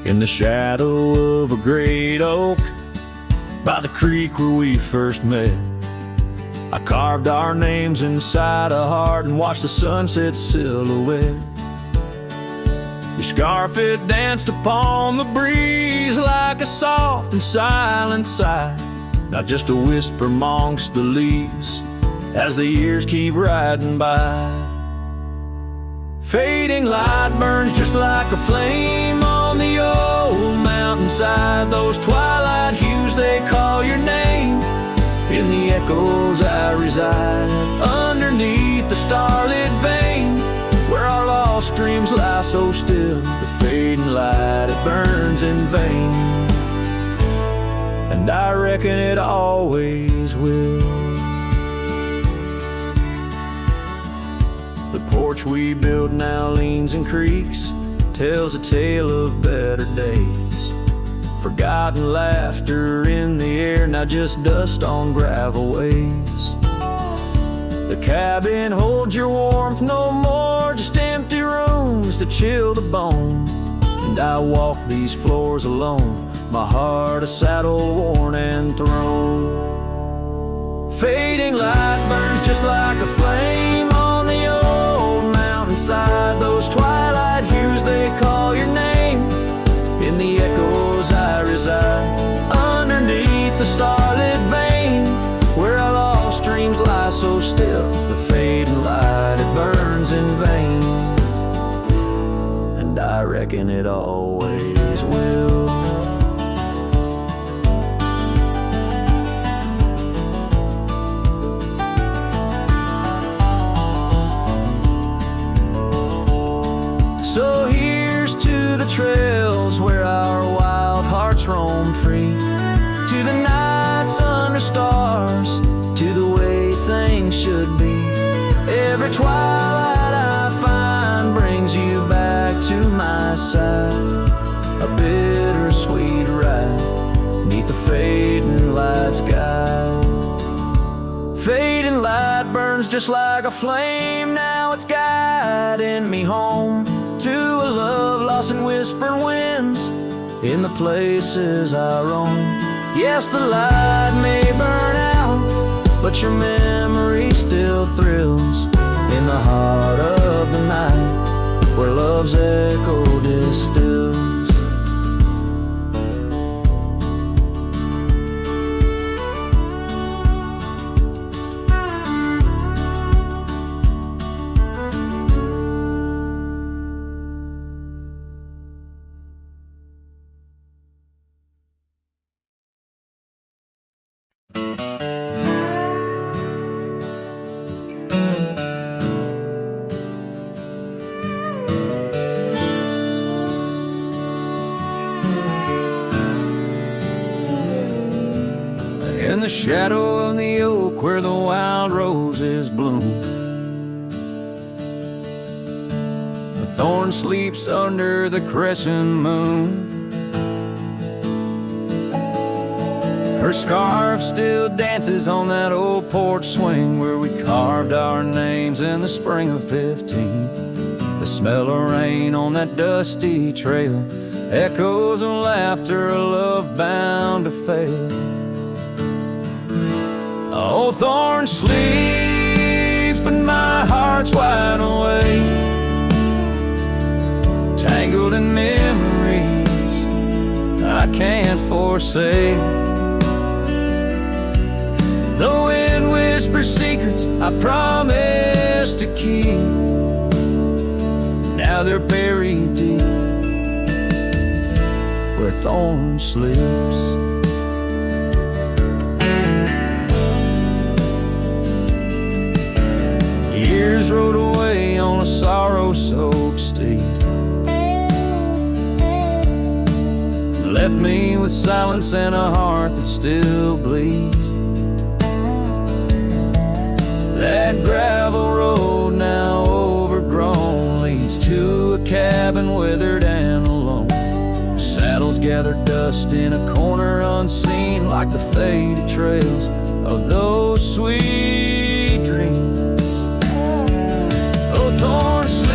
In the shadow of a great oak by the creek where we first met, I carved our names inside a heart and watched the sunset silhouette. Your scarf, it danced upon the breeze like a soft and silent sigh, not just a whisper amongst the leaves as the years keep riding by. Fading light burns just like a flame on the old mountainside. Those twilight hues, they call your name. In the echoes I reside, underneath the starlit vein, where our lost dreams lie so still. The fading light, it burns in vain, and I reckon it always will. The porch we built now leans and creaks, tells a tale of better days. Forgotten laughter in the air, not just dust on gravel ways. The cabin holds your warmth no more, just empty rooms to chill the bone. And I walk these floors alone, my heart a saddle worn and thrown. Fading light burns just like a flame on the old mountainside. Those twilight hues, they call your name. In the echoes I reside, underneath the starlit vein, where our lost dreams lie so still. The fading light, it burns in vain, and I reckon it always will. So here's to the trails where our wild hearts roam free, to the nights under stars, to the way things should be. Every twilight I find brings you back to my side, a bittersweet ride neath the fading light sky. Fading light burns just like a flame, now it's guiding me home to a love lost in whispered winds in the places I roam. Yes, the light may burn out, but your memory still thrills in the heart of the night, where love's echo distills. In the shadow of the oak where the wild roses bloom, the thorn sleeps under the crescent moon. Her scarf still dances on that old porch swing where we carved our names in the spring of 15. The smell of rain on that dusty trail, echoes of laughter, a love bound to fail. Oh, Thorns sleeps, but my heart's wide awake, tangled in memories I can't forsake. The wind whispers secrets I promised to keep, now they're buried deep where Thorns sleeps. Years rode away on a sorrow-soaked steed, left me with silence and a heart that still bleeds. That gravel road, now overgrown, leads to a cabin weathered and alone. Saddles gather dust in a corner unseen, like the faded trails of those sweet dreams. Oh, Thorns sleeps,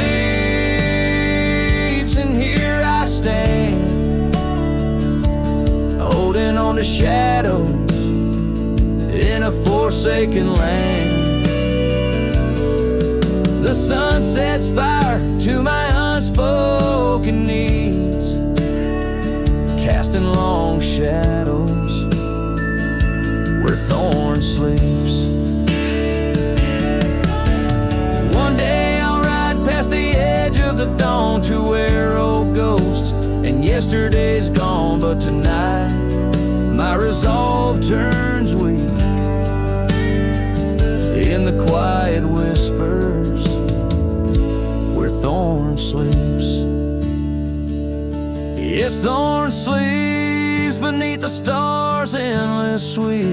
and here I stand, vacant land. The sun sets fire to my unspoken needs, casting long shadows where Thorns sleeps. One day I'll ride past the edge of the dawn to where old ghosts and yesterday's gone, but tonight my resolve turns weak in the quiet whispers where Thorns sleeps. Yes, Thorns sleeps beneath the stars' endless sweep,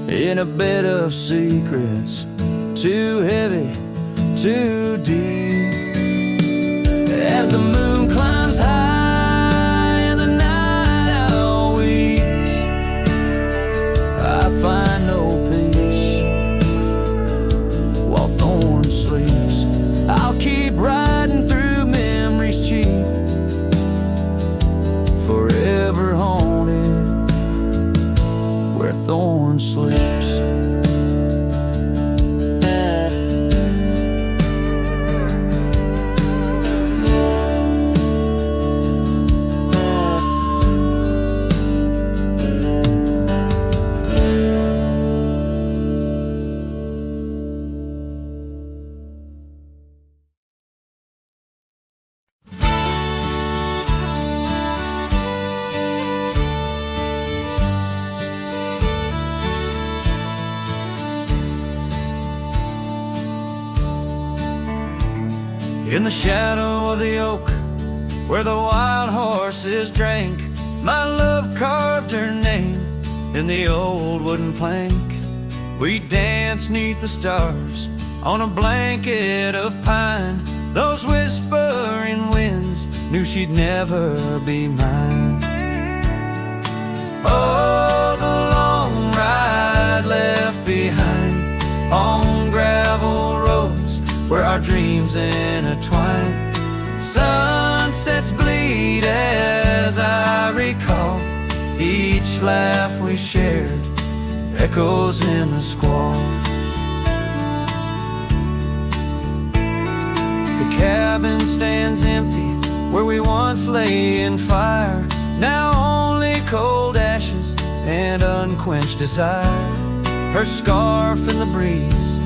in a bed of secrets too heavy, too deep. As the moon climbs high and the night owl weeps, I find no peace while Thorns sleeps. I'll keep riding through memories cheap, forever haunted where Thorns sleeps. In the shadow of the oak, where the wild horses drank, my love carved her name in the old wooden plank. We danced 'neath the stars on a blanket of pine. Those whispering winds knew she'd never be mine. Oh, the long ride left behind on gravel roads where our dreams intertwine. Sunsets bleed as I recall each laugh we shared, echoes in the squall. The cabin stands empty where we once lay in fire, now only cold ashes and unquenched desire. Her scarf in the breeze,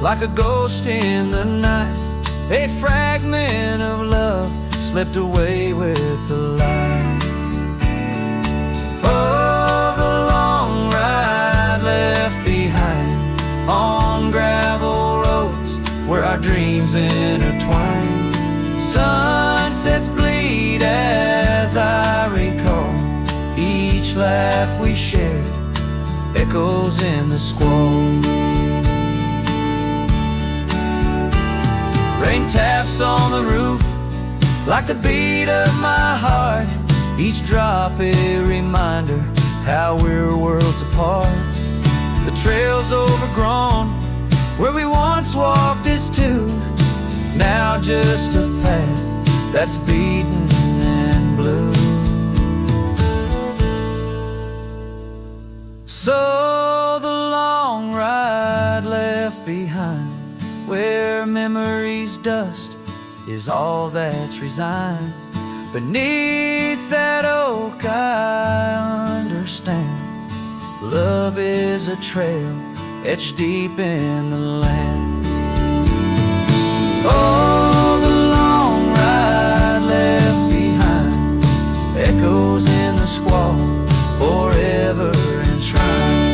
like a ghost in the night, a fragment of love slipped away with the light. Oh, the long ride left behind on gravel roads where our dreams intertwine. Sunsets bleed as I recall each laugh we shared, echoes in the squall. Rain taps on the roof like the beat of my heart, each drop a reminder how we're worlds apart. The trail's overgrown where we once walked as two, now just a path that's beaten and blue. So the long ride left behind, where memory's dust is all that's resigned. Beneath that oak I understand, love is a trail etched deep in the land. Oh, the long ride left behind, echoes in the squall, forever enshrined.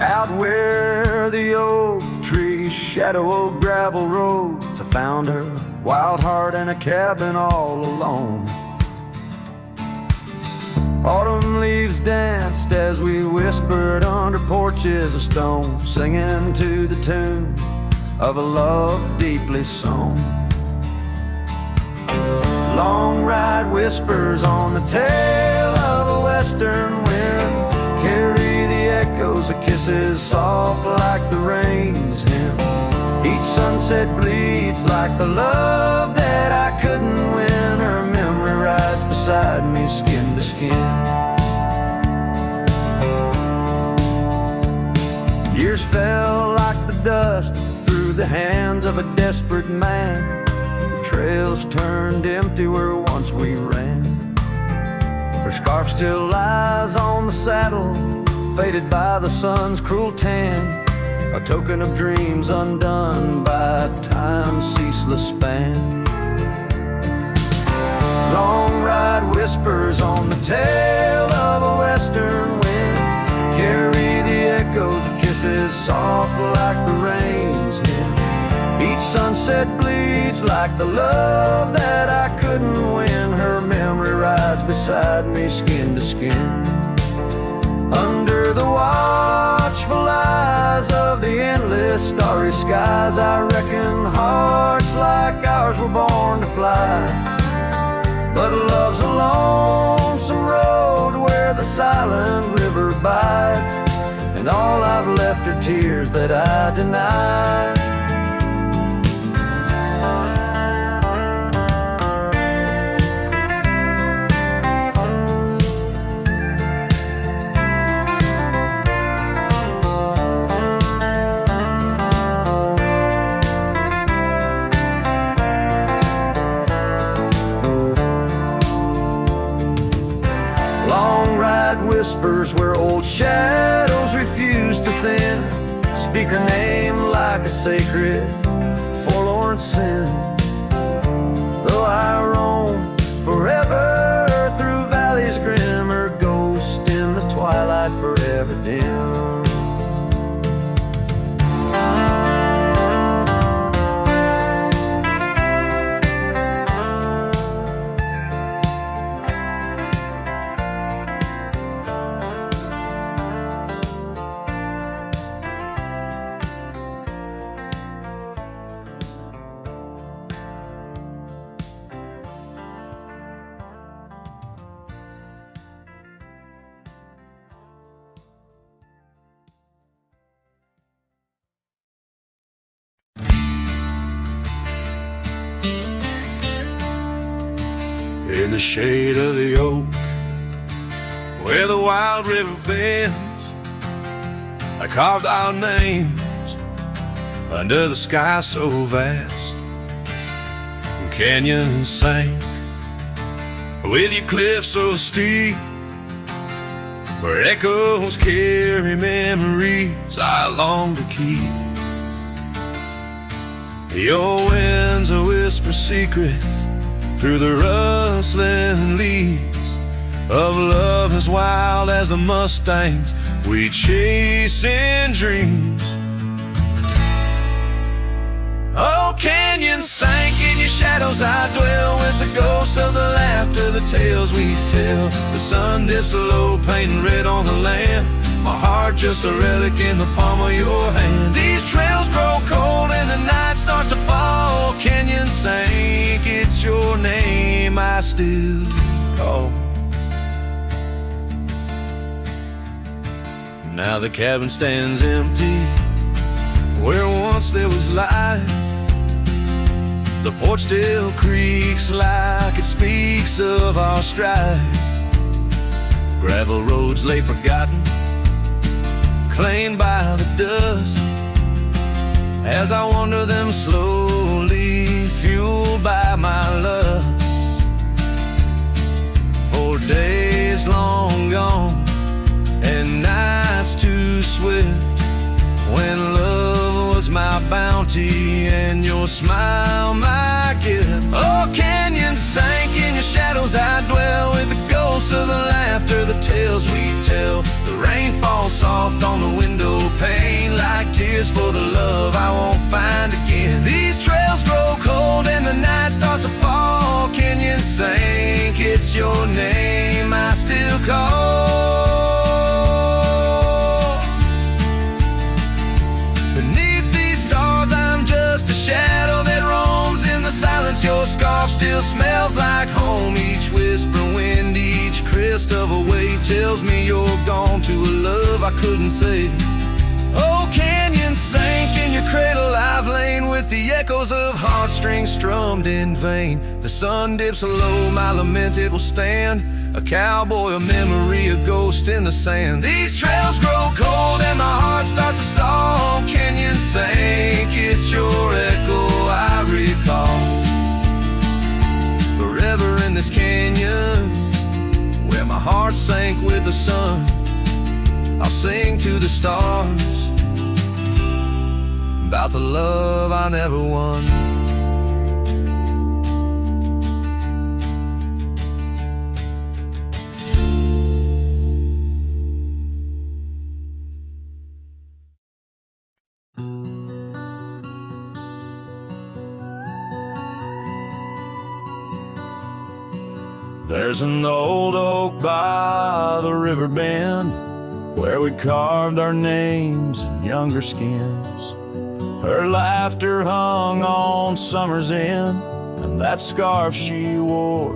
Out where the oak trees shadow old gravel roads, I found her, wild heart in a cabin all alone. Autumn leaves danced as we whispered under porches of stone, singing to the tune of a love deeply sown. Long ride whispers on the tail of a western wind carry the echoes of kisses soft like the rain's hymn. Each sunset bleeds like the love that I couldn't win. Her memory rides beside me, skin to skin. Years fell like the dust through the hands of a desperate man. The trails turned empty where once we ran. Her scarf still lies on the saddle, faded by the sun's cruel tan, a token of dreams undone by time's ceaseless span. Long ride whispers on the tail of a western wind carry the echoes of kisses soft like the rain's hymn. Each sunset bleeds like the love that I couldn't win. Her memory rides beside me, skin to skin. Under the watchful eyes of the endless starry skies, I reckon hearts like ours were born to fly. But love's a lonesome road where the silent river bites, and all I've left are tears that I deny. Whispers where old shadows refuse to thin, speak her name like a sacred forlorn sin. Though I roam forever through valleys grim, her ghost in the twilight forever dim. In the shade of the oak, where the wild river bends, I carved our names under the sky so vast. Canyons sank with your cliffs so steep, where echoes carry memories I long to keep. Your winds will whisper secrets through the rustling leaves of love as wild as the mustangs we chase in dreams. Oh, canyons sank in your shadows, I dwell with the ghosts of the laughter, the tales we tell. The sun dips low, painting red on the land, my heart just a relic in the palm of your hand. These trails grow cold and the night starts to fall. Canyon sank, it's your name I still call. Now the cabin stands empty where once there was light. The porch still creaks like it speaks of our strife. Gravel roads lay forgotten, claimed by the dust, as I wander them slowly, fueled by my lust. For days long gone and nights too swift, when love was my bounty and your smile my gift. Oh, canyons sank in your shadows, I dwell with the ghosts of the laughter, the tales we tell. The rain falls soft on the window pane like tears for the love I won't find again. These trails grow cold and the night starts to fall. Canyons sank, it's your name I still call. Beneath these stars I'm just a shadow that roams in the silence. Your scarf still smells of a wave tells me you're gone to a love I couldn't save. Oh, canyon sank in your cradle, I've lain with the echoes of heartstrings strummed in vain. The sun dips low, my lament it will stand, a cowboy, a memory, a ghost in the sand. These trails grow cold and my heart starts to stall. Canyon sank, it's your echo I recall. Forever in this canyon, where my heart sank with the sun, I'll sing to the stars about the love I never won. There's an old oak by the river bend where we carved our names in younger skins. Her laughter hung on summer's end, and that scarf she wore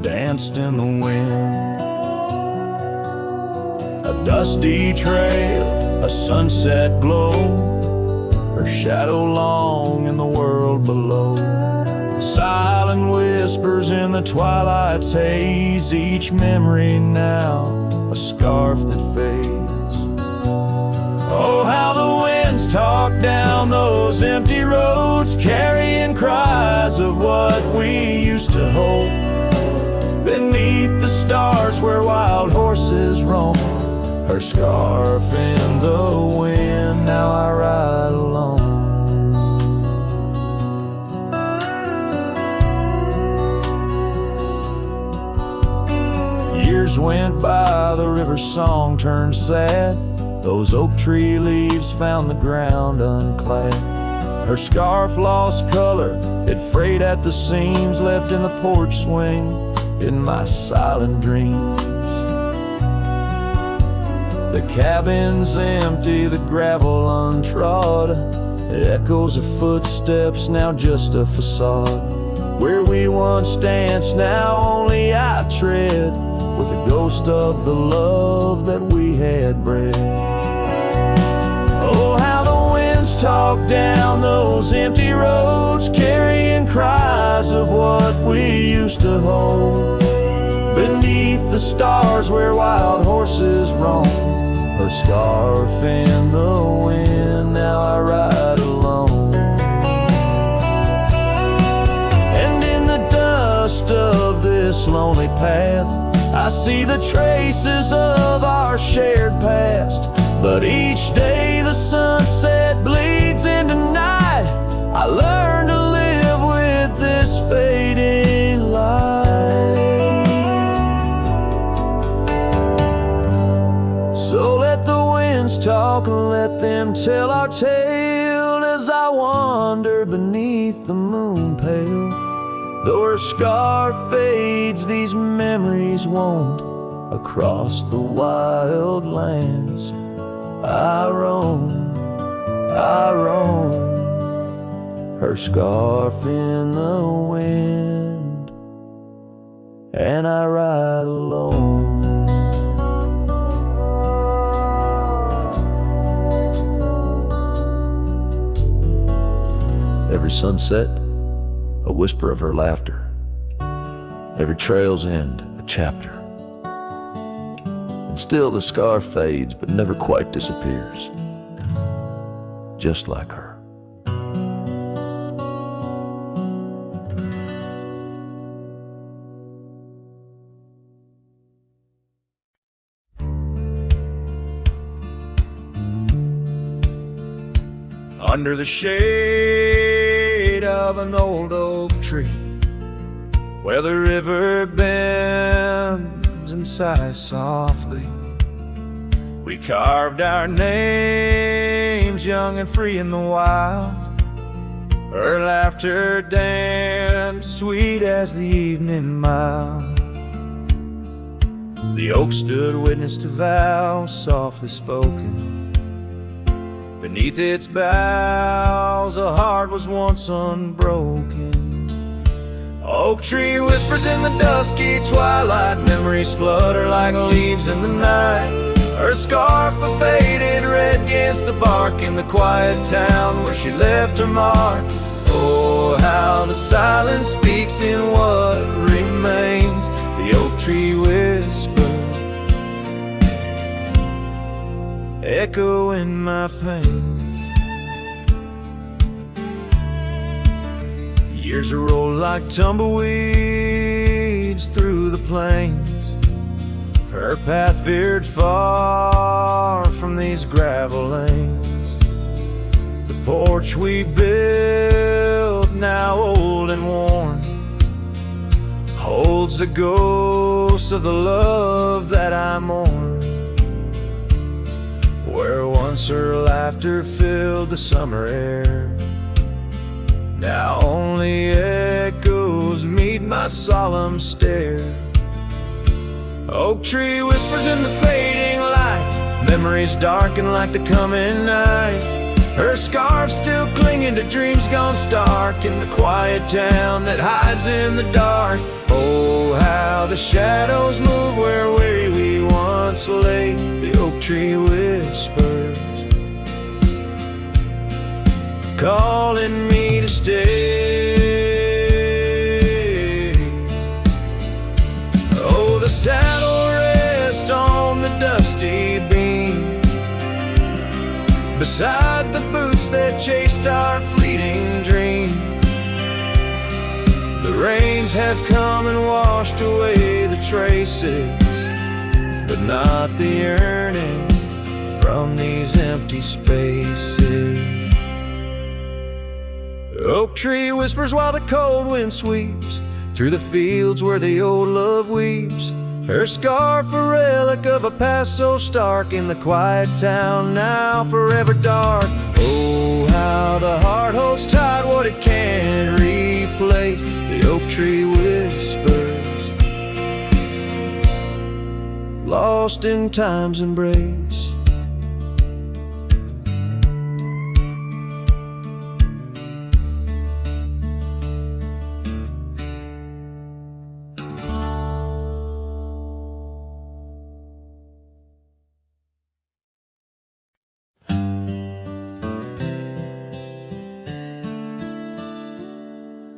danced in the wind. A dusty trail, a sunset glow, her shadow long in the world below. Silent whispers in the twilight's haze, each memory now a scarf that fades. Oh, how the winds talk down those empty roads, carrying cries of what we used to hold. Beneath the stars where wild horses roam, her scarf in the wind, now I ride alone. Years went by, the river's song turned sad. Those oak tree leaves found the ground unclad. Her scarf lost color, it frayed at the seams, left in the porch swing in my silent dreams. The cabin's empty, the gravel untrodden, it echoes of footsteps, now just a facade. Where we once danced, now only I tread, with the ghost of the love that we had bred. Oh, how the winds talk down those empty roads, carrying cries of what we used to hold. Beneath the stars where wild horses roam, her scarf in the wind, now I ride alone. And in the dust of this lonely path, I see the traces of our shared past. But each day the sunset bleeds into night, I learn to live with this fading light. So let the winds talk and let them tell our tale, as I wander beneath the moon pale. Though her scarf fades, these memories won't. Across the wild lands I roam, her scarf in the wind, and I ride alone. Every sunset, a whisper of her laughter. Every trail's end, a chapter. And still the scarf fades, but never quite disappears. Just like her. Under the shade of an old oak tree, where the river bends and sighs softly, we carved our names young and free in the wild. Her laughter danced sweet as the evening mild. The oak stood witness to vows softly spoken. Beneath its boughs a heart was once unbroken. Oak tree whispers in the dusky twilight. Memories flutter like leaves in the night. Her scarf a faded red against the bark in the quiet town where she left her mark. Oh, how the silence speaks in what remains. The oak tree whisper, echo in my pains. Years roll like tumbleweeds through the plains. Her path veered far from these gravel lanes. The porch we built, now old and worn, holds the ghost of the love that I mourn. Where once her laughter filled the summer air, now only echoes meet my solemn stare. Oak tree whispers in the fading light. Memories darken like the coming night. Her scarf still clinging to dreams gone stark in the quiet town that hides in the dark. Oh, how the shadows move where we once lay. The oak tree whispers, calling me to stay. Oh, the saddle rests on the dusty beam, beside the boots that chased our fleeting dream. The rains have come and washed away the traces, but not the yearning from these empty spaces. Oak tree whispers while the cold wind sweeps through the fields where the old love weeps. Her scarf a relic of a past so stark in the quiet town now forever dark. Oh, how the heart holds tight what it can't replace. The oak tree whispers, lost in time's embrace.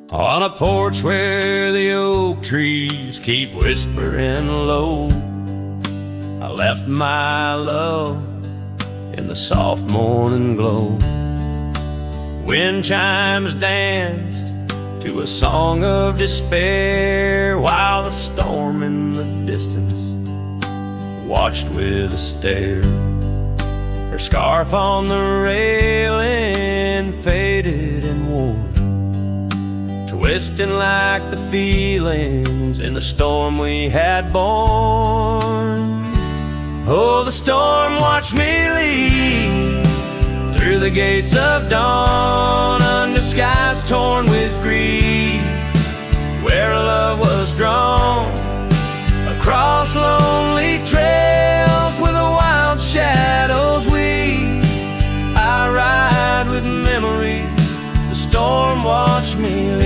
On a porch where the oak trees keep whispering low, I left my love in the soft morning glow. Wind chimes danced to a song of despair, while the storm in the distance watched with a stare. Her scarf on the railing faded and wore, twisting like the feelings in the storm we had born. Oh, the storm watched me leave through the gates of dawn, under skies torn with grief, where love was drawn, across lonely trails where the wild shadows weave. I ride with memories, the storm watched me leave.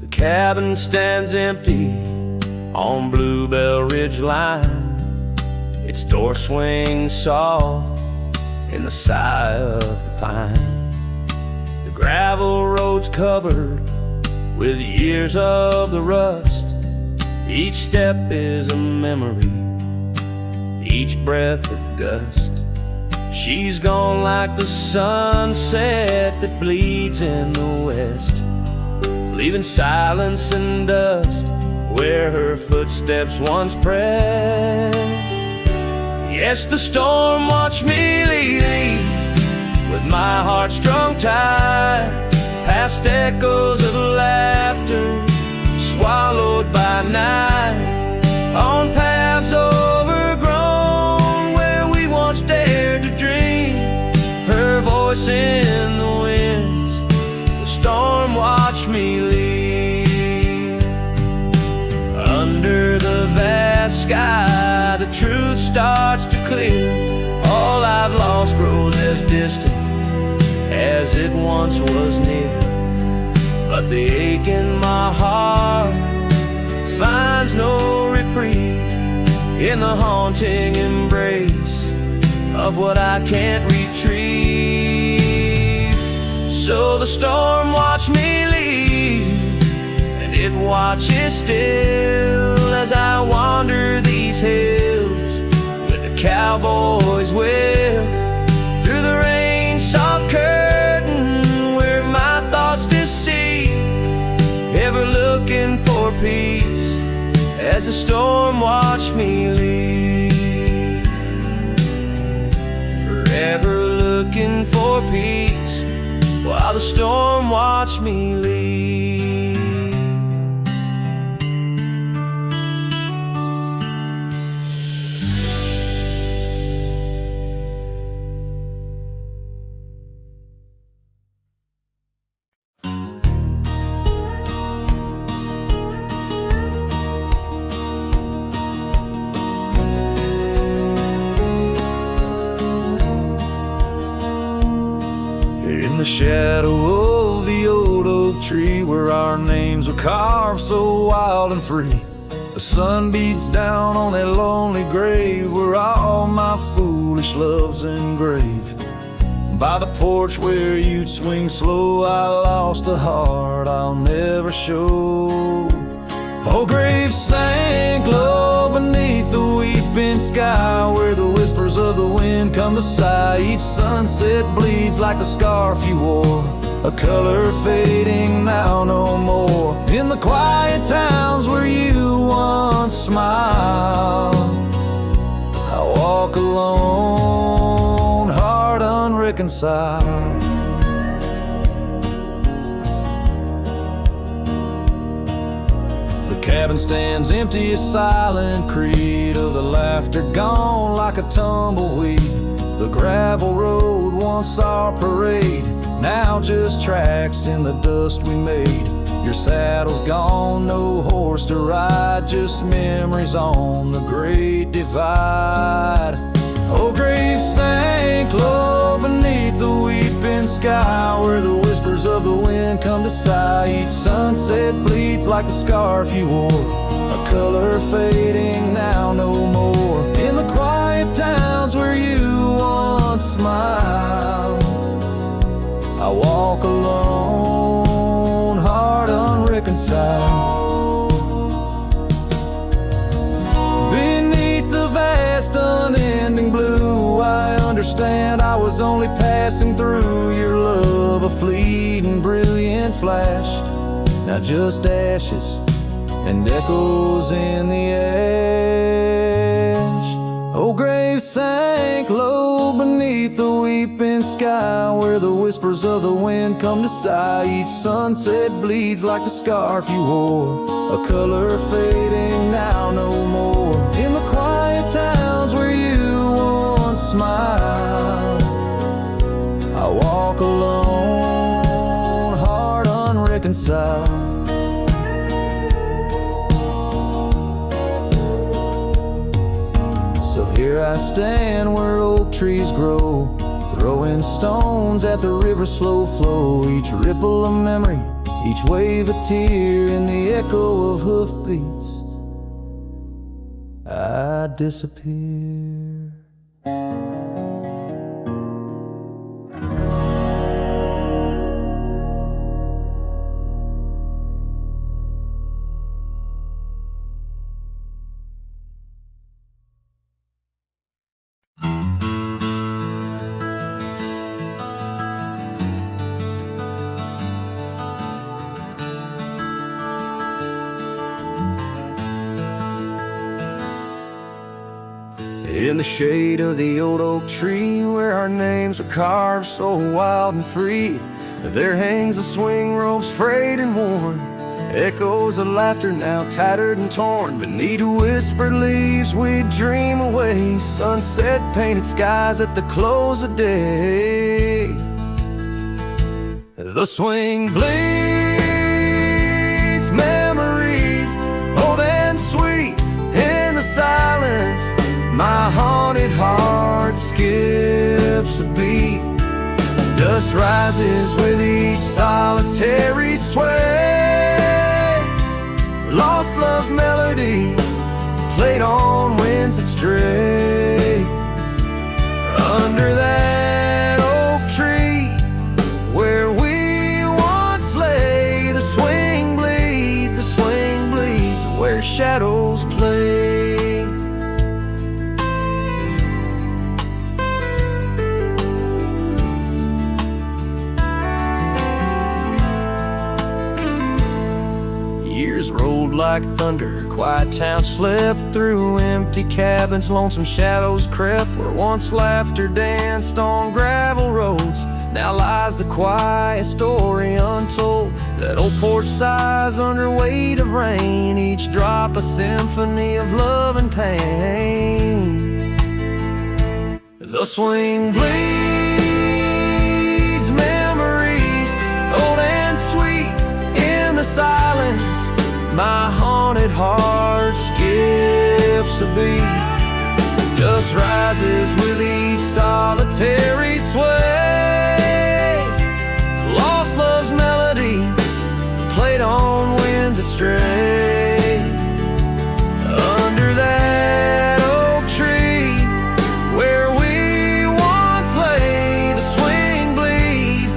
The cabin stands empty on Bluebell Ridge line, its door swings soft in the sigh of the pine. The gravel road's covered with years of the rust, each step is a memory, each breath a gust. She's gone like the sunset that bleeds in the west, leaving silence and dust where her footsteps once pressed. Yes, the storm watched me leave with my heart strung tight, past echoes of laughter swallowed by night, on paths overgrown where we once dared to dream. Her voice in the winds, the storm watched me leave. Under the vast sky, the truth starts to clear. All I've lost grows as distant as it once was near. But the ache in my heart finds no reprieve in the haunting embrace of what I can't retrieve. So the storm watched me leave, and it watches still as I wander these hills with the cowboy's will. Through the rain, soft curtain where my thoughts deceive, ever looking for peace as the storm watched me leave. Forever looking for peace while the storm watched me leave. In the shadow of the old oak tree where our names were carved so wild and free, the sun beats down on that lonely grave where all my foolish love's engraved. By the porch where you'd swing slow, I lost the heart I'll never show. Oh, grave sank low beneath the weeping sky where the whispers of the wind come to sigh. Each sunset bleeds like the scarf you wore, a color fading now no more. In the quiet towns where you once smiled, I walk alone, heart unreconciled. The cabin stands empty, a silent creed of the laughter gone like a tumbleweed. The gravel road, once our parade, now just tracks in the dust we made. Your saddle's gone, no horse to ride, just memories on the great divide. Oh, grave sank low beneath the weeping sky where the whispers of the wind come to sigh. Each sunset bleeds like the scarf you wore, a color fading now no more. In the quiet towns where you once smiled, I walk alone, heart unreconciled. Beneath the vast unending blue, I understand I was only passing through. Your love a fleeting brilliant flash, now just ashes and echoes in the ash. Oh, grave sank low beneath the weeping sky where the whispers of the wind come to sigh. Each sunset bleeds like the scarf you wore, a color fading now no more. In the quiet towns where you once smiled, I walk alone, heart unreconciled. So here I stand where oak trees grow, throwing stones at the river's slow flow. Each ripple a memory, each wave a tear, in the echo of hoofbeats I disappear. In the shade of the old oak tree where our names were carved so wild and free, there hangs a swing rope's frayed and worn, echoes of laughter now tattered and torn. Beneath whispered leaves we dream away, sunset painted skies at the close of day. The swing bleeds memories old and sweet in the silence. My haunted heart skips a beat. Dust rises with each solitary sway. Lost love's melody played on winds that stray. Under that oak tree where we once lay, the swing bleeds where shadows play. Years rolled like thunder, quiet towns slept through empty cabins, lonesome shadows crept where once laughter danced on gravel roads. Now lies the quiet story untold, that old porch sighs under weight of rain, each drop a symphony of love and pain. The swing bleeds memories, old and sweet, in the silence. My haunted heart skips a beat, just rises with each solitary sway. Lost love's melody played on winds that stray. Under that oak tree where we once lay, the swing bleeds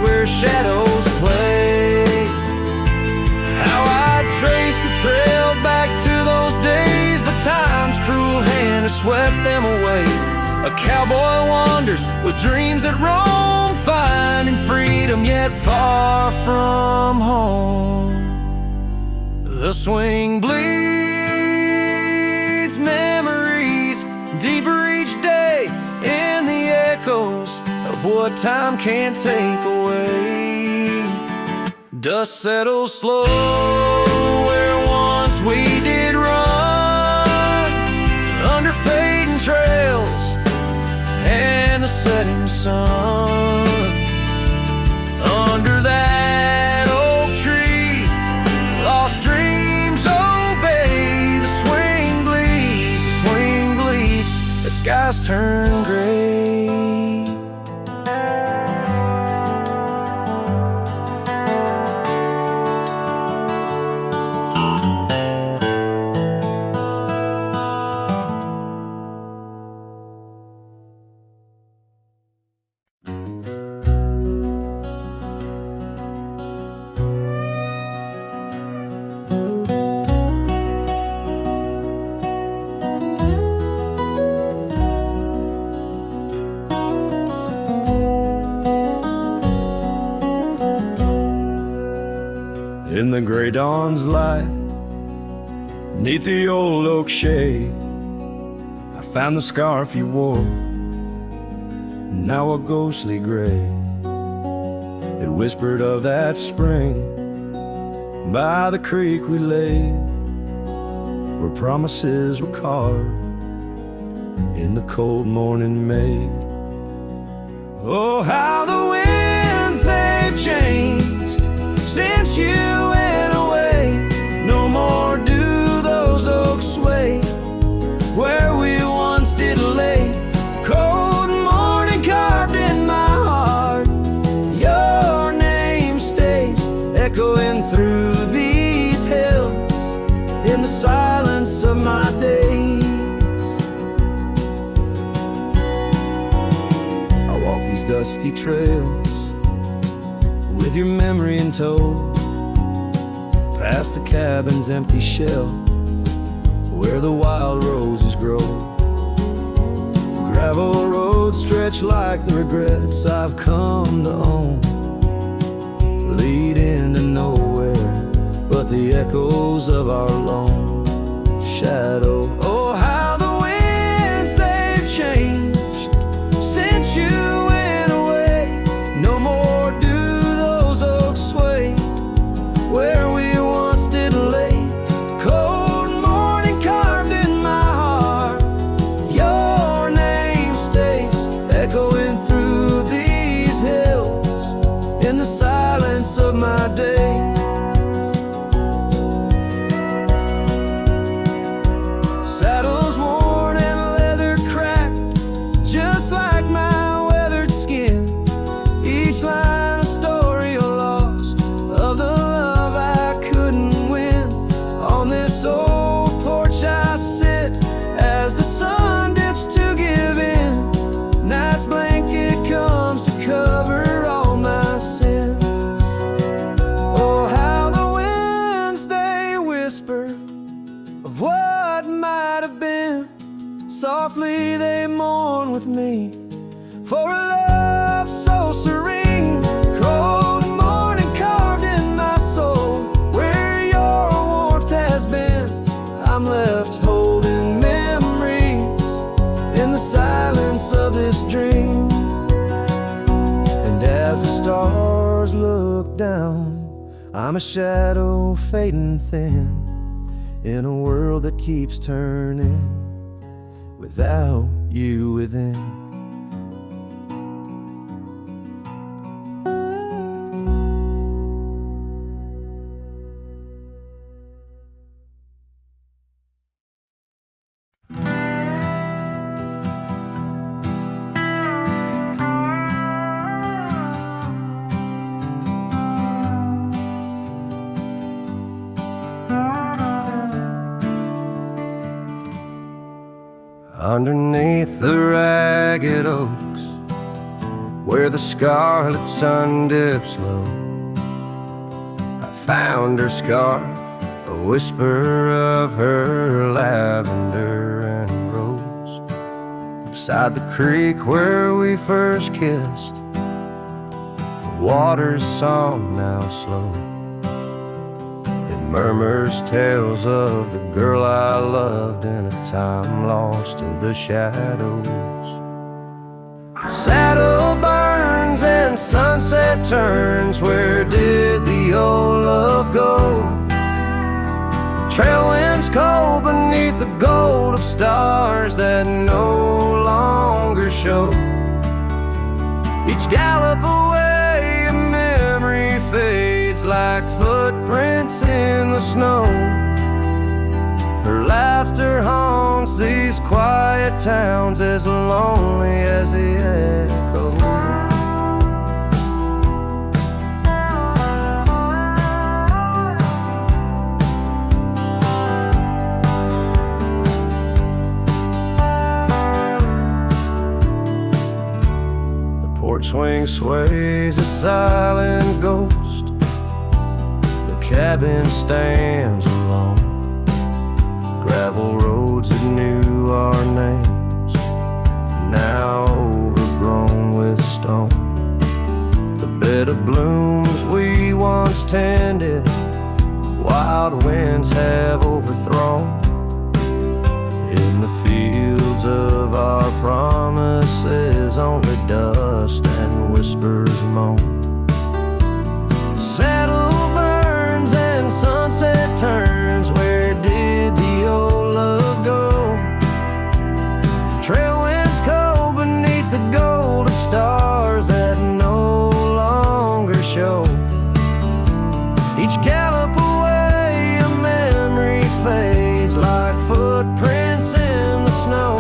where shadows play. How I trace the trail back to those days, but time's cruel hand has swept them away. A cowboy wanders with dreams that roam, finding freedom yet far from home. The swing bleeds memories deeper each day in the echoes of what time can't take away. Dust settles slow where once we did run, under fading trails and the setting sun. Under that oak tree, lost dreams obey. The swing bleeds, the skies turn gray. In the gray dawn's light, neath the old oak shade, I found the scarf you wore, now a ghostly gray. It whispered of that spring by the creek we lay, where promises were carved in the cold morning made. Oh, how the winds they've changed since you went away. No more do those oaks sway where we once did lay. Cold morning carved in my heart, your name stays echoing through these hills in the silence of my days. I walk these dusty trails with your memory in tow, past the cabin's empty shell where the wild roses grow. Gravel roads stretch like the regrets I've come to own, lead into nowhere but the echoes of our lone shadow. Oh, how the winds they've changed since you went away. No more do those oaks sway where we once did lay. Cold morning carved in my heart, your name stays echoing through these hills in the silence of my days. look down, I'm a shadow fading thin in a world that keeps turning without you within. Underneath the ragged oaks, where the scarlet sun dips low, I found her scarf, a whisper of her lavender and rose. Beside the creek where we first kissed, the water's song now slow. Murmurs tales of the girl I loved in a time lost to the shadows. Saddle burns and sunset turns, where did the old love go? Trail winds cold beneath the gold of stars that no longer show. Each gallop away a memory fades like footprints in the snow. Her laughter haunts these quiet towns as lonely as the echo. The porch swing sways a silent ghost. Cabin stands alone, gravel roads that knew our names, now overgrown with stone. The bed of blooms we once tended, wild winds have overthrown. In the fields of our promises, only dust and whispers moan. Saddle and sunset turns, where did the old love go? Trail winds cold beneath the gold of stars that no longer show. Each gallop away a memory fades like footprints in the snow.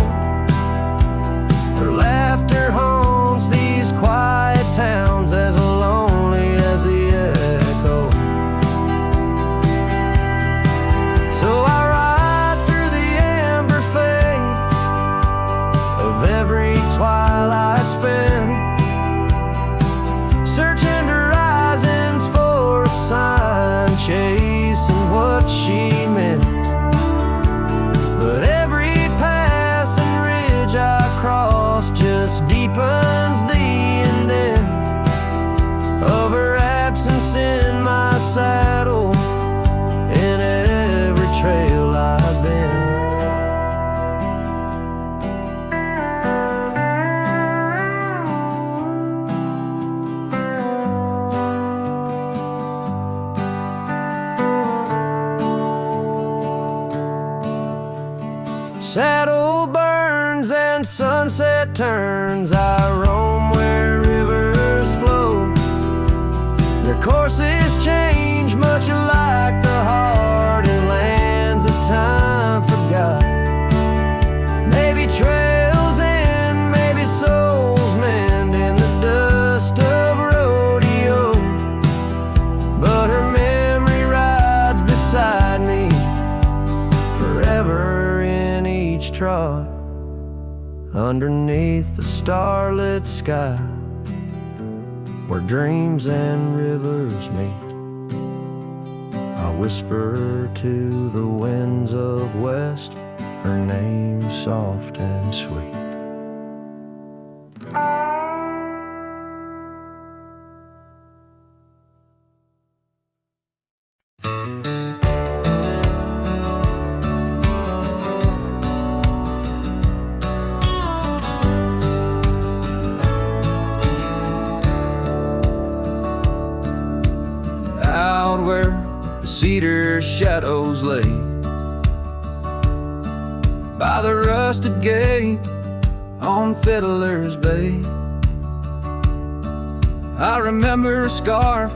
Her laughter haunts these quiet towns as lonely as the echo. So I ride through the amber fade of every twilight spent, searching horizons for a sign, chasing what she meant. But every pass and ridge I cross just deepens the indent of her absence in my saddle. Trail I've been. Saddle burns and sunset turns, I roam where rivers flow. Their courses change much alike the heart and lands that time forgot. Maybe trails end, maybe souls mend in the dust of rodeo. But her memory rides beside me forever in each trot, underneath the starlit sky, where dreams and rivers meet. I whisper to the winds of west, her name soft and sweet. cedar shadows lay by the rusted gate on Fiddler's Bay. I remember a scarf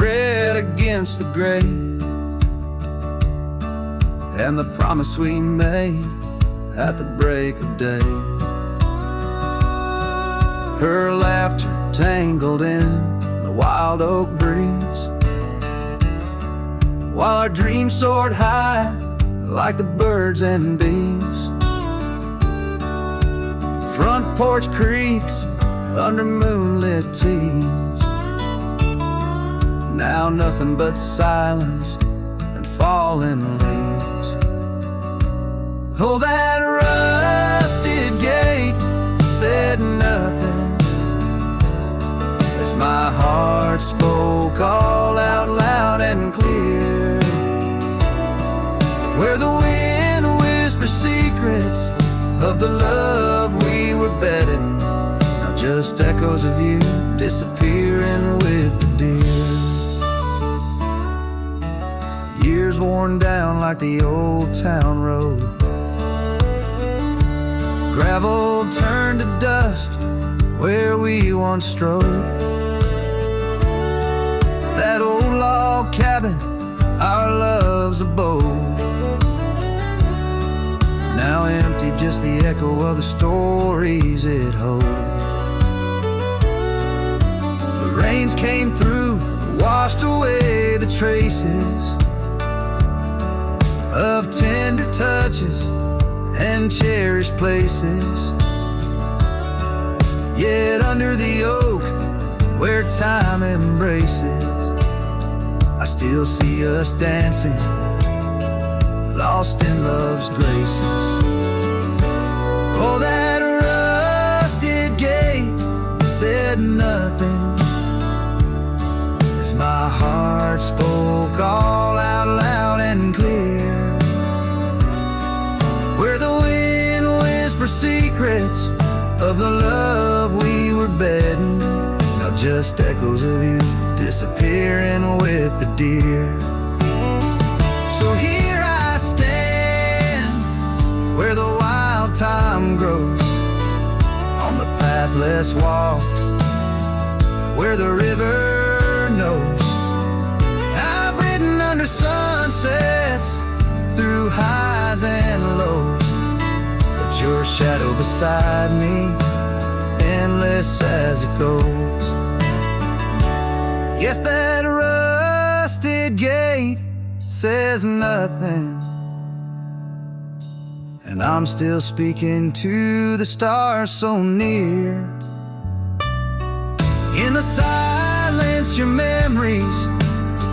red against the gray, and the promise we made at the break of day. Her laughter tangled in the wild oak breeze, while our dreams soared high like the birds and bees. Front porch creaks under moonlit tees, now nothing but silence and falling leaves. Oh, that rusted gate said nothing as my heart spoke all out loud and clear, where the wind whispers secrets of the love we were betting, now just echoes of you disappearing with the deer. Years worn down like the old town road, gravel turned to dust where we once strode. That old log cabin, our love's abode, now empty, just the echo of the stories it holds. The rains came through, washed away the traces of tender touches and cherished places. Yet under the oak where time embraces, I still see us dancing, lost in love's graces. Oh, that rusted gate said nothing as my heart spoke all out loud and clear, where the wind whispers secrets of the love we were betting, now just echoes of you disappearing with the deer. So here I stand where the wild time grows, on the path less walked, where the river knows. I've ridden under sunsets, through highs and lows, but your shadow beside me, endless as it goes. Yes, that rusted gate says nothing, and I'm still speaking to the stars so near. In the silence, your memories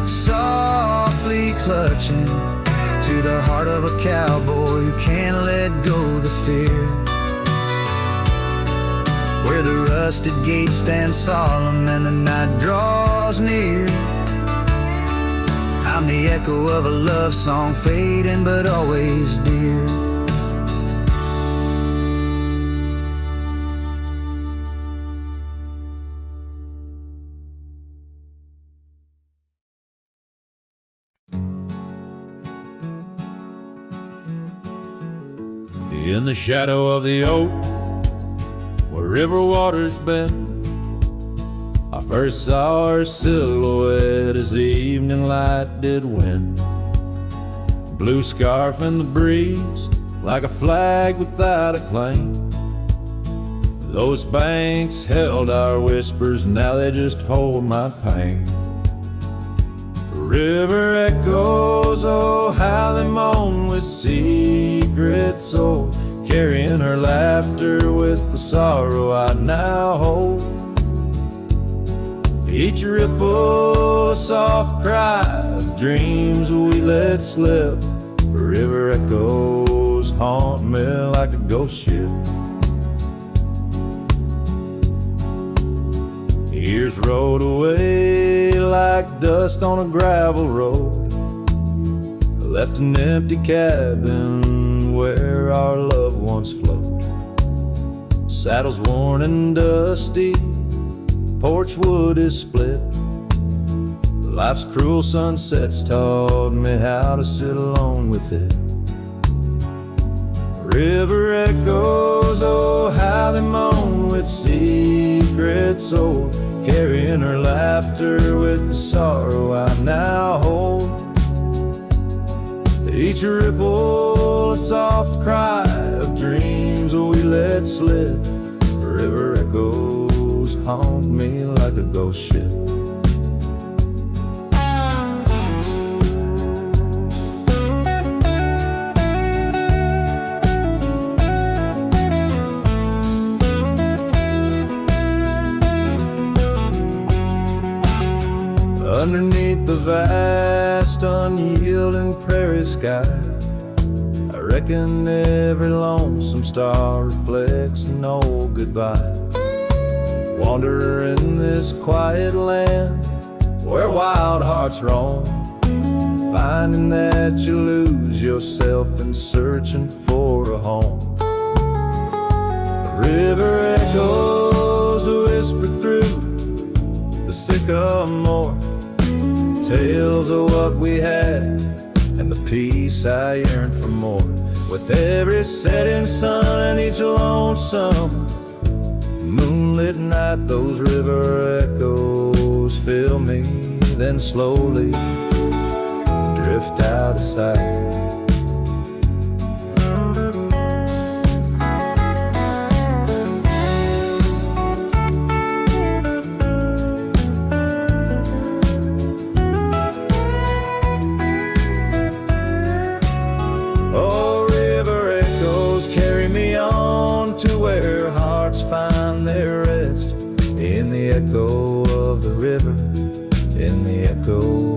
softly clutching to the heart of a cowboy who can't let go the fear, where the rusted gate stands solemn and the night draws near. I'm the echo of a love song fading but always dear. In the shadow of the oak, where river waters bend, I first saw her silhouette as the evening light did win. Blue scarf in the breeze, like a flag without a claim. Those banks held our whispers, now they just hold my pain. The river echoes, oh how they moan with secrets old, carrying her laughter with the sorrow I now hold. Each ripple a soft cry of dreams we let slip. River echoes haunt me like a ghost ship. Years rolled away like dust on a gravel road. I left an empty cabin where our love once flowed. Saddles worn and dusty, porch wood is split. Life's cruel sunsets taught me how to sit alone with it. River echoes, oh how they moan with secret soul, carrying her laughter with the sorrow I now hold. Each ripple a soft cry of dreams we let slip. River echoes haunt me like a ghost ship. Underneath the vast, unyielding prairie sky, I reckon every lonesome star reflects an old goodbye. Wander in this quiet land where wild hearts roam, finding that you lose yourself in searching for a home. The river echoes whisper through the sycamore, tales of what we had and the peace I yearned for more. With every setting sun and each lonesome moonlit night, those river echoes fill me, then slowly drift out of sight. Find their rest in the echo of the river, in the echo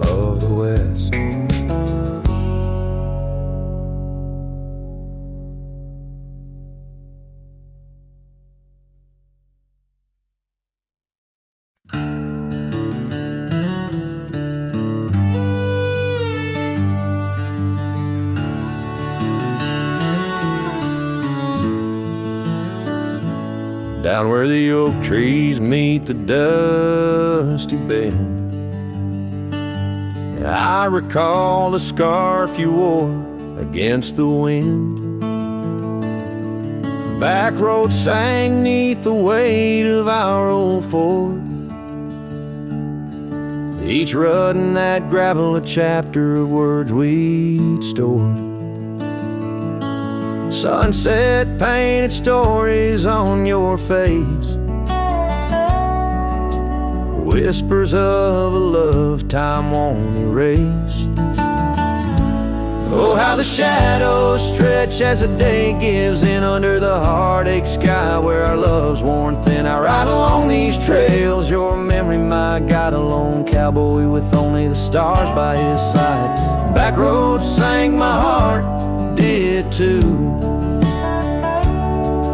of the West. Down where the oak trees meet the dusty bend, I recall the scarf you wore against the wind. Back road sang 'neath the weight of our old Ford, each rut in that gravel a chapter of words we'd stored. Sunset painted stories on your face, whispers of a love time won't erase. Oh, how the shadows stretch as the day gives in under the heartache sky where our love's worn thin. I ride along these trails, your memory my guide, a lone cowboy with only the stars by his side. Back road sang my heart, did too,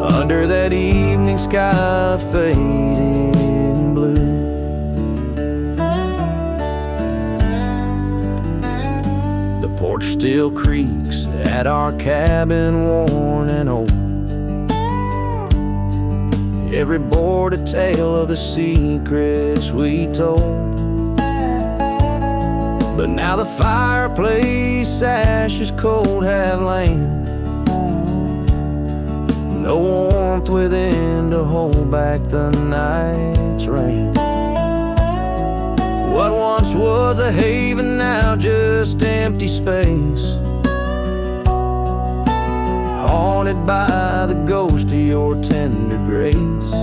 under that evening sky fading blue. The porch still creaks at our cabin, worn and old, every board a tale of the secrets we told. But now the fireplace ashes cold have lain, no warmth within to hold back the night's rain. What once was a haven now just empty space, haunted by the ghost of your tender grace.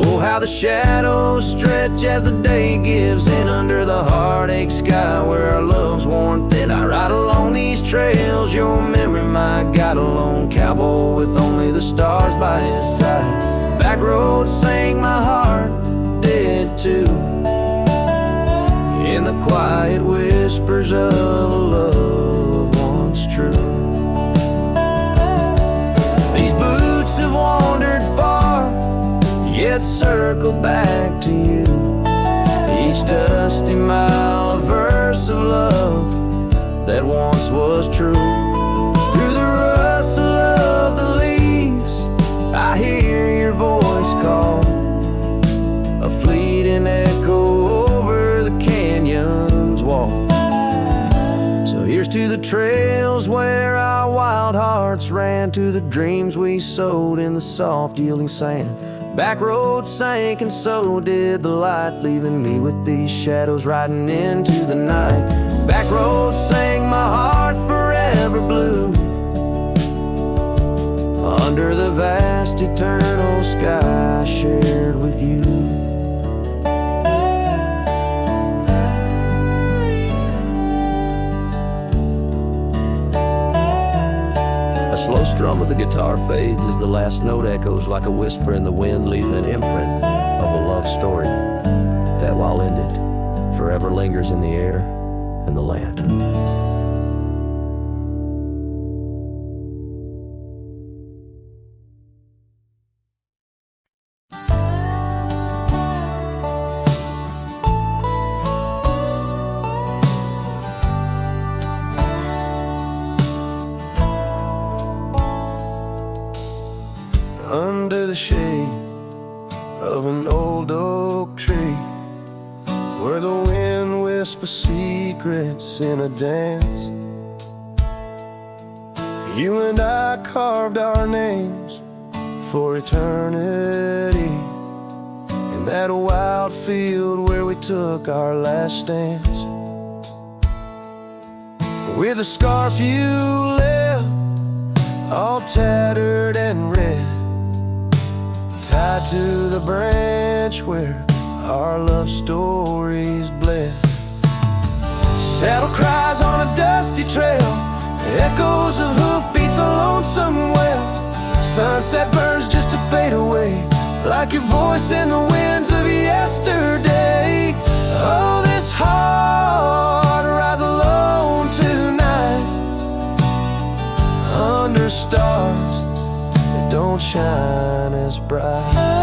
Oh, how the shadows stretch as the day gives in under the heartache sky where our love's worn thin. I ride along these trails, your memory my guide, a lone cowboy with only the stars by his side. Back road sang my heart, did too, in the quiet whispers of a love once true. These boots have wandered far, yet circle back to you. Each dusty mile a verse of love that once was true. Through the rustle of the leaves I hear your voice call, a fleeting fall. So here's to the trails where our wild hearts ran, to the dreams we sowed in the soft yielding sand. Back roads sank and so did the light, leaving me with these shadows riding into the night. Back roads sang my heart forever blue, under the vast eternal sky I shared with you. A slow strum of the guitar fades as the last note echoes like a whisper in the wind, leaving an imprint of a love story that, while ended, forever lingers in the air and the land. Under the shade of an old oak tree, where the wind whispers secrets in a dance, you and I carved our names for eternity, in that wild field where we took our last stance. With a scarf you left, all tattered and red, tied to the branch where our love stories bled. Saddle cries on a dusty trail, echoes of hoofbeats a lonesome wail. Sunset burns just to fade away, like your voice in the winds of yesterday. Oh, this heart rides alone tonight, under stars that don't shine as bright.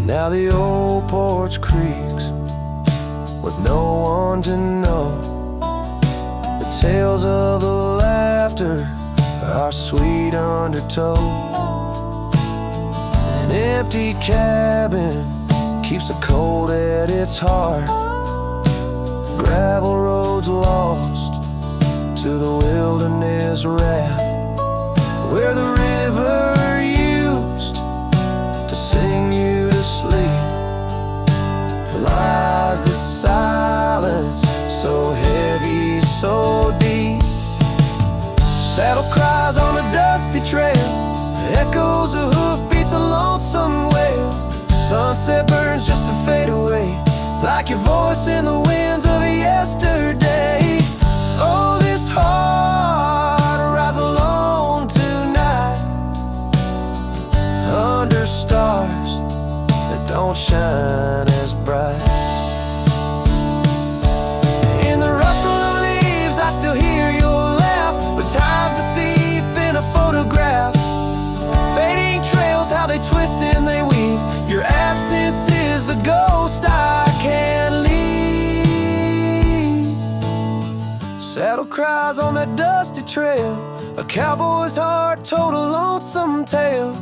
Now the old porch creaks with no one to know. The tales of the laughter are sweet undertow. An empty cabin keeps the cold at its heart. Gravel roads lost to the wilderness wrath, where the river used to sing you to sleep, lies the silence so heavy, so deep. Saddle cries on a dusty trail, echoes of hoofbeats a lonesome wail. Sunset burns just to fade away, like your voice in the winds of yesterday. Oh, this heart rides alone tonight, under stars that don't shine as bright. In the rustle of leaves I still hear your laugh, but time's a thief in a photograph. Fading trails, how they twist and they weave. Your absence is the ghost I can't leave. Saddle cries on that dusty trail, a cowboy's heart told a lonesome tale.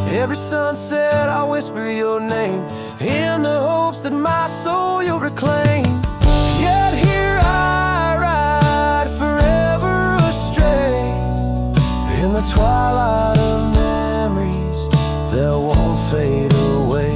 Every sunset I whisper your name, in the hopes that my soul you'll reclaim. Yet here I ride forever astray, in the twilight of memories that won't fade away.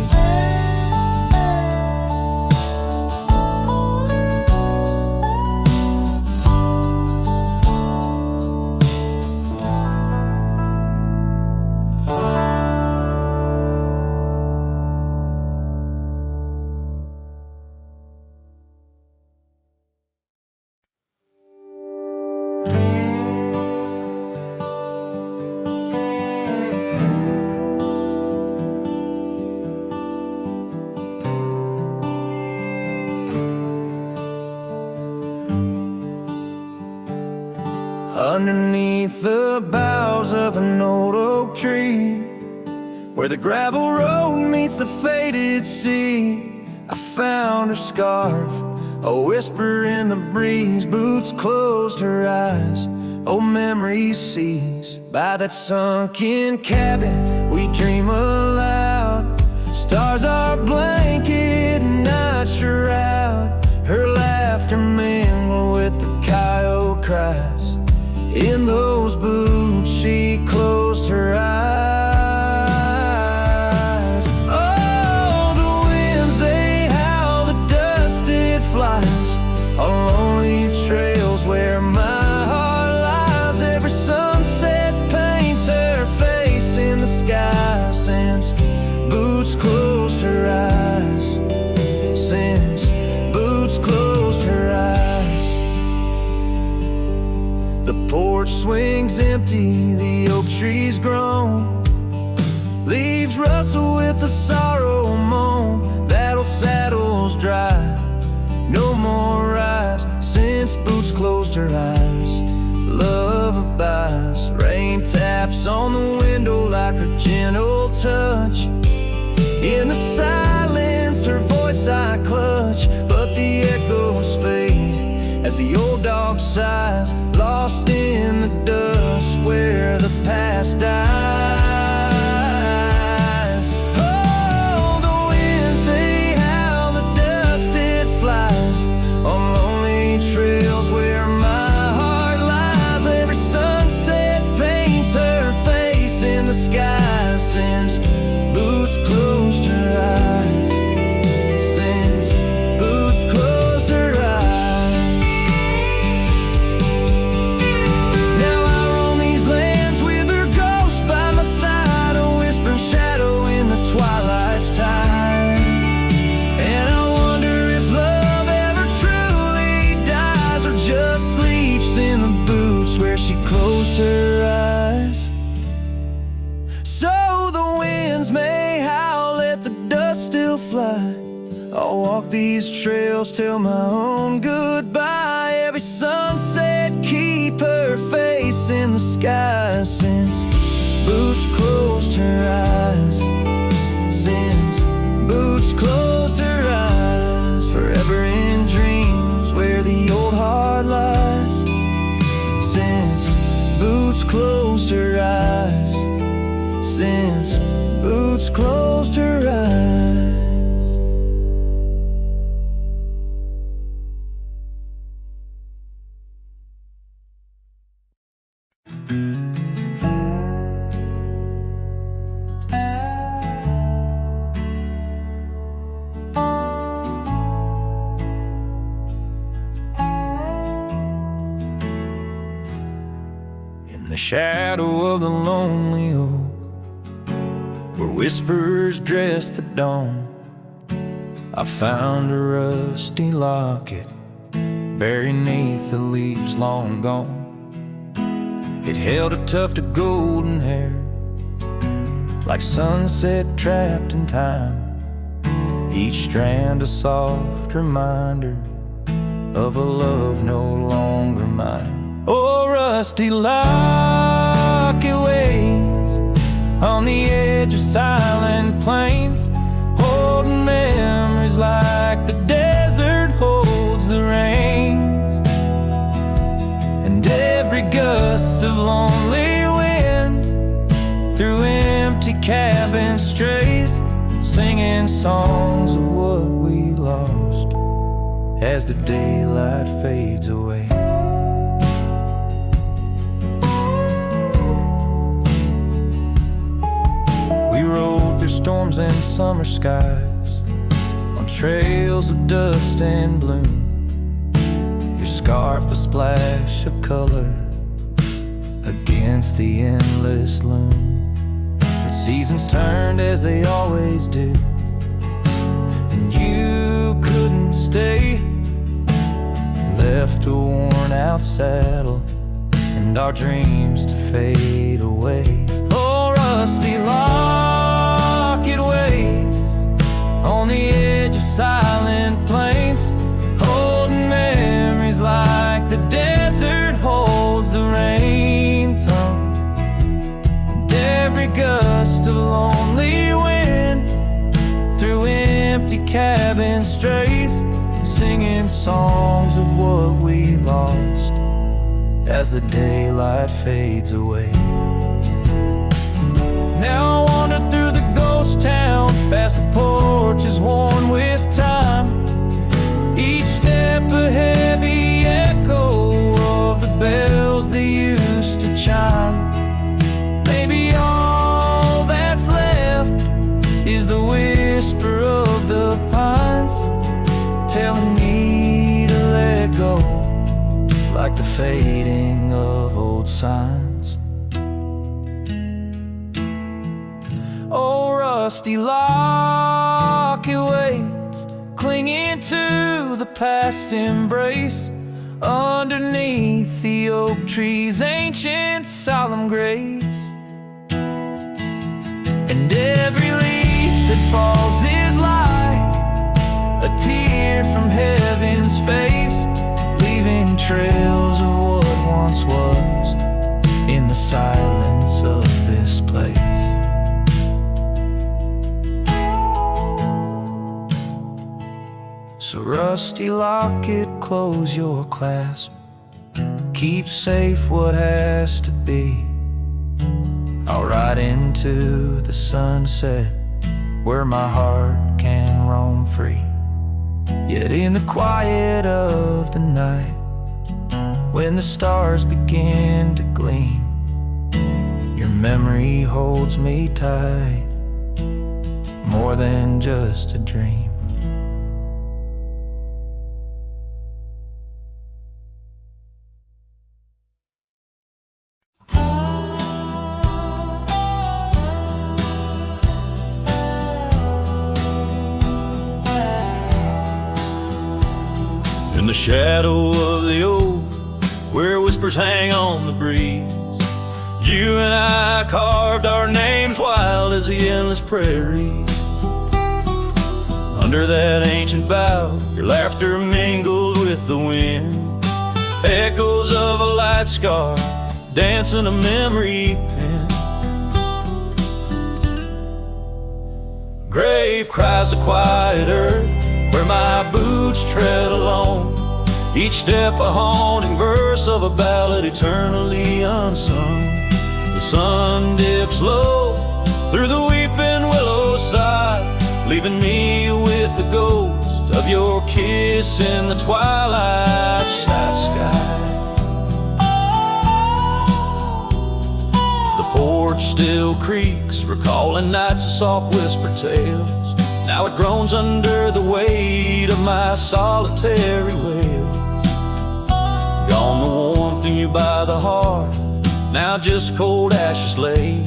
Underneath the boughs of an old oak tree, where the gravel road meets the faded sea, I found her scarf, a whisper in the breeze. Boots closed her eyes, Old memories seized by that sunken cabin. We dream aloud. Stars are blanket, night shroud. Her laughter mingle with the coyote cries. In those boots she closed her eyes. Oh, the winds they howl, the dust it flies on lonely trails where my heart lies. Every sunset paints her face in the sky since Boots closed her eyes. Since Boots closed her eyes. The porch swings empty, the oak tree's grown. Leaves rustle with the sorrow moan. That old saddle's dry, no more rides since Boots closed her eyes. Love abides, rain taps on the window like her gentle touch. In the silence, her voice I clutch, but the echoes fade as the old dog sighs, lost in the dust where the past dies. Oh, the winds they howl, the dust it flies on lonely trails where my heart lies. Every sunset paints her face in the sky since Boots closed her eyes. Since Boots closed her eyes. Now I roam these lands with her ghost by my side, a whispering shadow in the twilight's tide. And I wonder if love ever truly dies or just sleeps in the boots where she closed her eyes. So the winds may howl, let the dust still fly. I'll walk these trails till my own goodbye. Every sunset keep her face in the sky since Boots closed her eyes. Since Boots closed her eyes. Forever in dreams where the old heart lies. Since Boots closed her eyes. Since Boots closed her eyes. In the shadow of the lonely oak, where whispers dress the dawn, I found a rusty locket buried neath the leaves long gone. It held a tuft of golden hair, like sunset trapped in time, each strand a soft reminder of a love no longer mine. Oh, rusty locket waits on the edge of silent plains, holding memories like the desert holds the rains. And every gust of lonely wind through empty cabin strays, singing songs of what we lost as the daylight fades away. We rode through storms and summer skies on trails of dust and bloom, your scarf a splash of color against the endless loom. The seasons turned as they always do, and you couldn't stay. Left a worn out saddle and our dreams to fade away. Oh, rusty locket waits on the edge of silent plains, holding memories like the desert holds the rain tongue. And every gust of lonely wind through empty cabin strays, singing songs of what we lost as the daylight fades away. Now I wander through the ghost towns, past the porches worn with time. Each step a heavy echo of the bells they used to chime. Maybe all that's left is the whisper of the pines, telling me to let go, like the fading of old signs. Oh, rusty lock, it waits, clinging to the past embrace, underneath the oak tree's ancient solemn grace. And every leaf that falls is like a tear from heaven's face, leaving trails of what once was in the silence of this place. So rusty locket, close your clasp, keep safe what has to be. I'll ride into the sunset where my heart can roam free. Yet in the quiet of the night, when the stars begin to gleam, your memory holds me tight, more than just a dream. In the shadow of the oak, where whispers hang on the breeze, you and I carved our names wild as the endless prairies. Under that ancient bough, your laughter mingled with the wind, echoes of a light scar dancing a memory pen. Grave cries the quiet earth where my boots tread alone, each step a haunting verse of a ballad eternally unsung. The sun dips low through the weeping willow side, leaving me with the ghost of your kiss in the twilight sky. The porch still creaks, recalling nights of soft whispered tales. Now it groans under the weight of my solitary wails. Gone the warmth in you by the hearth, now just cold ashes lay.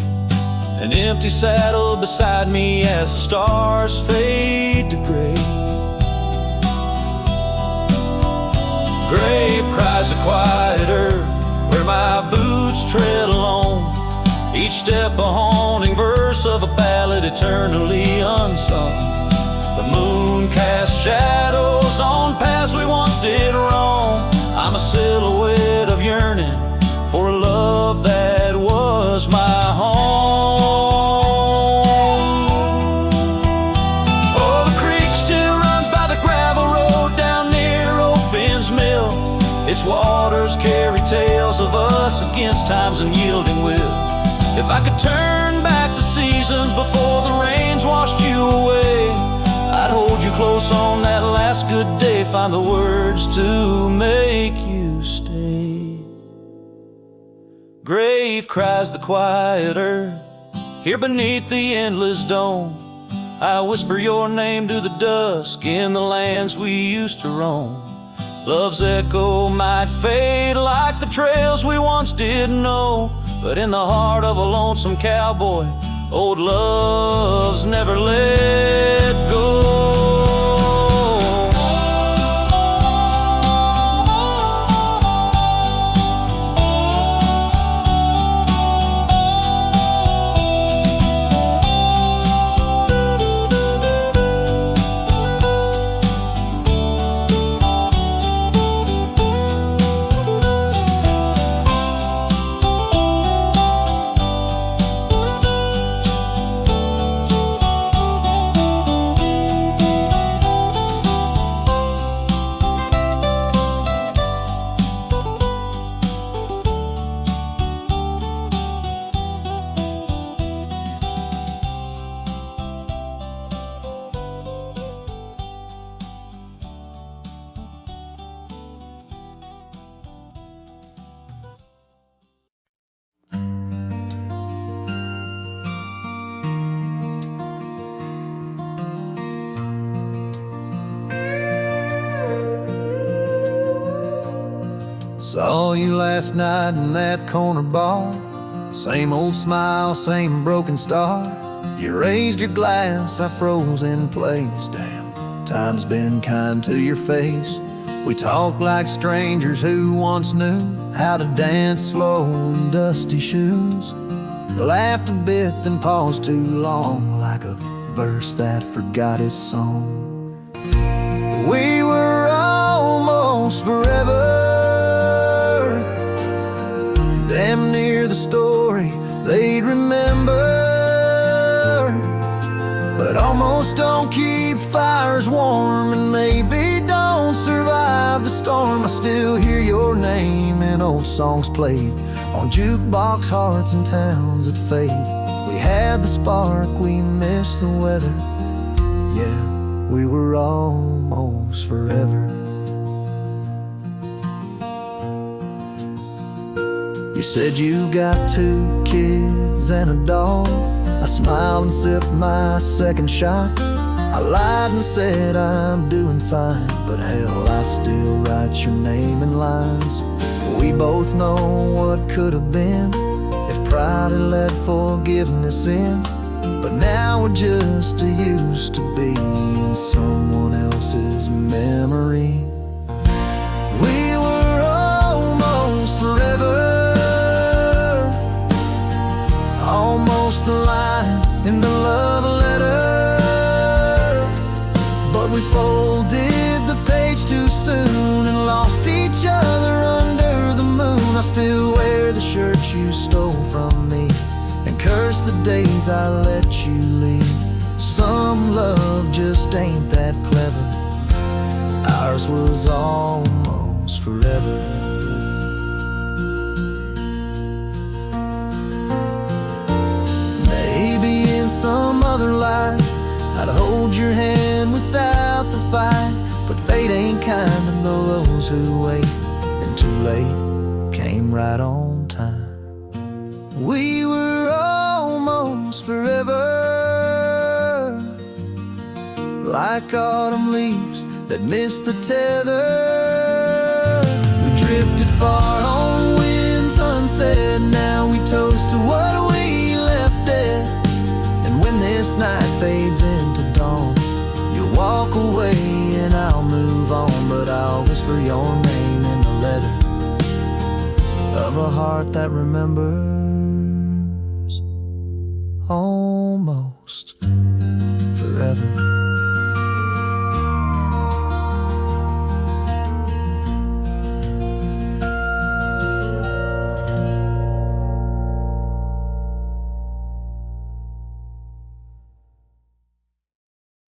An empty saddle beside me as the stars fade to gray. Grave cries the quiet earth where my boots tread alone, each step a haunting verse of a ballad eternally unsung. The moon casts shadows on paths we once did wrong. I'm a silhouette of yearning for a love that was my home. Oh, the creek still runs by the gravel road down near Old Finn's Mill. Its waters carry tales of us against time's unyielding will. If I could turn back the seasons before the rains washed you away, I'd hold you close on that last good day, find the words to make you stay. Grave cries the quiet earth, here beneath the endless dome. I whisper your name to the dusk in the lands we used to roam. Love's echo might fade like the trails we once did know, but in the heart of a lonesome cowboy, old love's never let go. Saw you last night in that corner bar. Same old smile, same broken star. You raised your glass, I froze in place. Damn, time's been kind to your face. We talked like strangers who once knew how to dance slow in dusty shoes. Laughed a bit, then paused too long, like a verse that forgot its song. We were almost forever, damn near the story they'd remember. But almost don't keep fires warm, and maybe don't survive the storm. I still hear your name in old songs played on jukebox hearts and towns that fade. We had the spark, we missed the weather. Yeah, we were almost forever. You said you got 2 kids and a dog. I smiled and sipped my second shot. I lied and said I'm doing fine, but hell, I still write your name in lines. We both know what could have been if pride had let forgiveness in. But now we're just used to be in someone else's memory. We were almost forever, almost a line in the love letter. But we folded the page too soon and lost each other under the moon. I still wear the shirt you stole from me and curse the days I let you leave. Some love just ain't that clever. Ours was almost forever. Maybe in some other life I'd hold your hand without the fight, but fate ain't kind to those who wait, and too late came right on time. We were almost forever, like autumn leaves that missed the tether. We drifted far on winds unsaid. Now we toast to what we left dead. And when this night fades into dawn, you'll walk away and I'll move on. But I'll whisper your name in the letter of a heart that remembers almost forever.